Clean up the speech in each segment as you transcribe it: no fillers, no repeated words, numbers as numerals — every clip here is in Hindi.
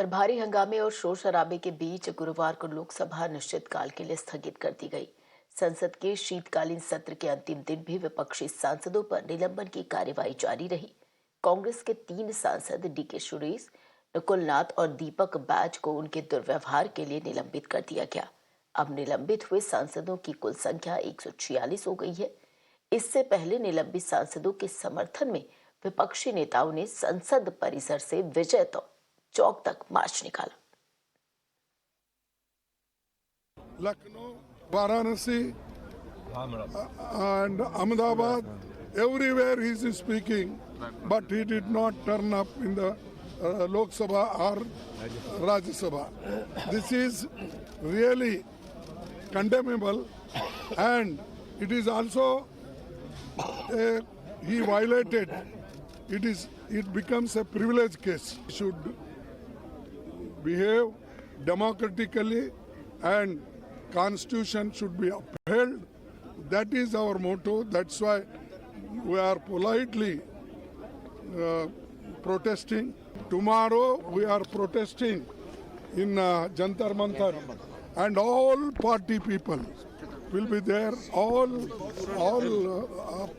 पर भारी हंगामे और शोर शराबे के बीच गुरुवार को लोकसभा अनिश्चितकाल के लिए स्थगित कर दी गई। संसद के शीतकालीन सत्र के अंतिम दिन भी विपक्षी सांसदों पर निलंबन की कार्यवाही जारी रही। कांग्रेस के 3 सांसद डीके सुरेश, नकुल नाथ और दीपक बैज को उनके दुर्व्यवहार के लिए निलंबित कर दिया गया। अब निलंबित हुए सांसदों की कुल संख्या 146 हो गई है। इससे पहले निलंबित सांसदों के समर्थन में विपक्षी नेताओं ने संसद परिसर से विजय चौक तक मार्च निकाला। Lucknow, Varanasi, and Ahmedabad, everywhere he is speaking, but he did not turn up in the Lok Sabha or Rajya Sabha. This is really condemnable, and it is also he violated. It becomes a privilege case. He should behave democratically, and Constitution should be upheld. That is our motto. That's why we are politely protesting. Tomorrow we are protesting in Jantar Mantar, and all party people will be there. All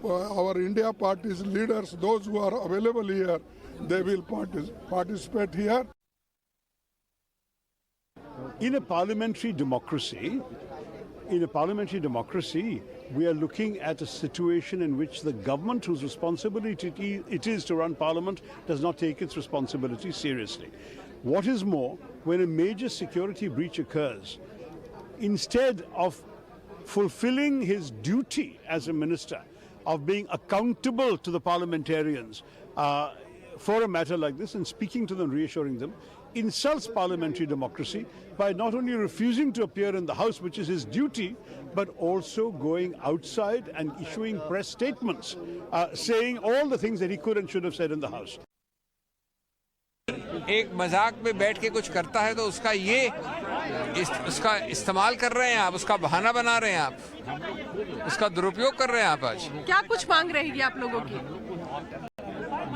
our India party's leaders, those who are available here, they will participate here. In a parliamentary democracy, we are looking at a situation in which the government, whose responsibility it is to run parliament, does not take its responsibility seriously. What is more, when a major security breach occurs, instead of fulfilling his duty as a minister, of being accountable to the parliamentarians for a matter like this and speaking to them, reassuring them, insults parliamentary democracy by not only refusing to appear in the House, which is his duty, but also going outside and issuing press statements, saying all the things that he could and should have said in the House. एक मजाक में बैठ के कुछ करता है तो उसका उसका इस्तेमाल कर रहे हैं आप, उसका बहाना बना रहे हैं आप, उसका दुरुपयोग कर रहे हैं आप। आज क्या कुछ मांग रहेगी आप लोगों की?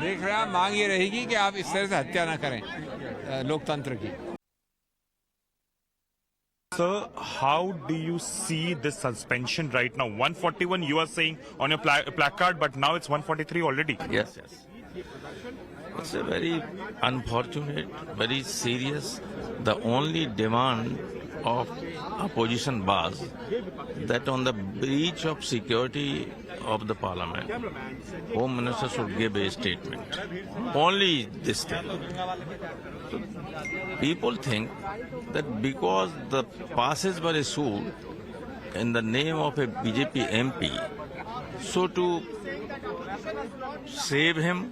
देख रहे हैं, मांग ये रहेगी कि आप इस तरह से हत्या ना करें लोकतंत्र की। Sir, how do you see this suspension right now? 141 you are saying on your placard, but now it's 143 already. Yes. It's a very unfortunate, very serious. The only demand of opposition was that on the breach of security of the parliament, Home Minister should give a statement. Only this thing. So people think that because the passes were issued in the name of a BJP MP, so to save him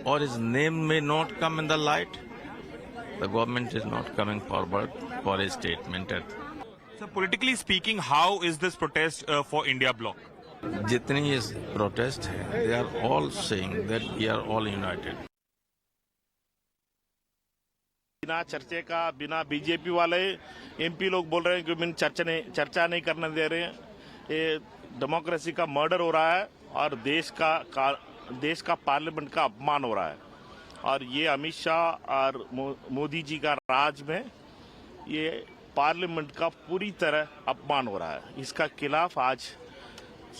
or his name may not come in the light, the government is not coming forward for a statement. So politically speaking, how is this protest for India bloc? Jitni is protest, they are all saying that we are all united. बिना चर्चे का, बिना बीजेपी वाले एमपी लोग बोल रहे हैं कि बिन चर्चा नहीं करने दे रहे हैं। ये डेमोक्रेसी का मर्डर हो रहा है और देश का पार्लियामेंट का अपमान हो रहा है। और ये अमित शाह और मोदी जी का राज में ये पार्लियामेंट का पूरी तरह अपमान हो रहा है। इसका खिलाफ आज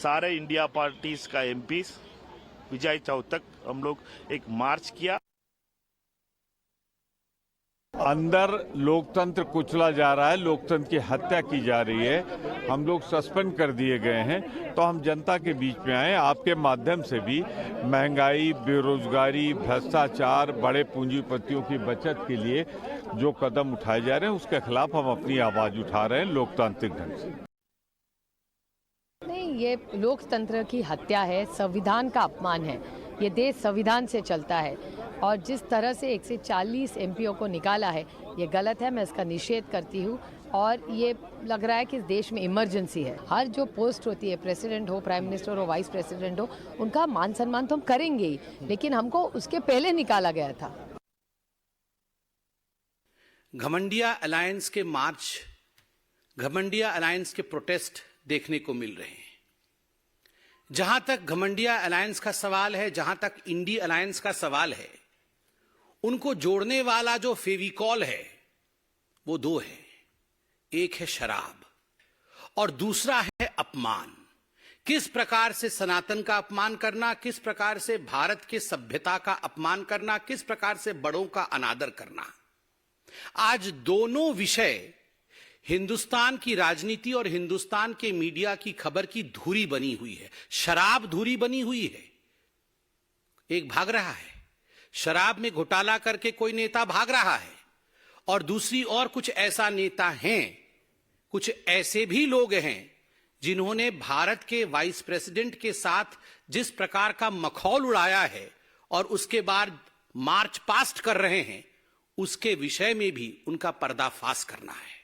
सारे इंडिया पार्टीज का एमपीज विजय चौक तक हम लोग एक मार्च किया। अंदर लोकतंत्र कुचला जा रहा है, लोकतंत्र की हत्या की जा रही है, हम लोग सस्पेंड कर दिए गए हैं। तो हम जनता के बीच में आए, आपके माध्यम से भी महंगाई, बेरोजगारी, भ्रष्टाचार, बड़े पूंजीपतियों की बचत के लिए जो कदम उठाए जा रहे हैं उसके खिलाफ हम अपनी आवाज उठा रहे हैं लोकतांत्रिक ढंग से। नहीं, ये लोकतंत्र की हत्या है, संविधान का अपमान है। ये देश संविधान से चलता है और जिस तरह से 140 एमपीओ को निकाला है ये गलत है। मैं इसका निषेध करती हूँ और ये लग रहा है कि इस देश में इमरजेंसी है। हर जो पोस्ट होती है, प्रेसिडेंट हो, प्राइम मिनिस्टर हो, वाइस प्रेसिडेंट हो, उनका मान सम्मान तो हम करेंगे ही, लेकिन हमको उसके पहले निकाला गया था। घमंडिया अलायंस के मार्च, घमंडिया अलायंस के प्रोटेस्ट देखने को मिल रहे हैं। जहां तक घमंडिया अलायंस का सवाल है, जहां तक इंडी अलायंस का सवाल है, उनको जोड़ने वाला जो फेविकॉल है वो दो है, एक है शराब और दूसरा है अपमान। किस प्रकार से सनातन का अपमान करना, किस प्रकार से भारत के सभ्यता का अपमान करना, किस प्रकार से बड़ों का अनादर करना। आज दोनों विषय हिंदुस्तान की राजनीति और हिंदुस्तान के मीडिया की खबर की धुरी बनी हुई है। शराब धुरी बनी हुई है, एक भाग रहा है, शराब में घोटाला करके कोई नेता भाग रहा है, और दूसरी और कुछ ऐसा नेता हैं, कुछ ऐसे भी लोग हैं जिन्होंने भारत के वाइस प्रेसिडेंट के साथ जिस प्रकार का मखौल उड़ाया है और उसके बाद मार्च पास्ट कर रहे हैं, उसके विषय में भी उनका पर्दाफाश करना है।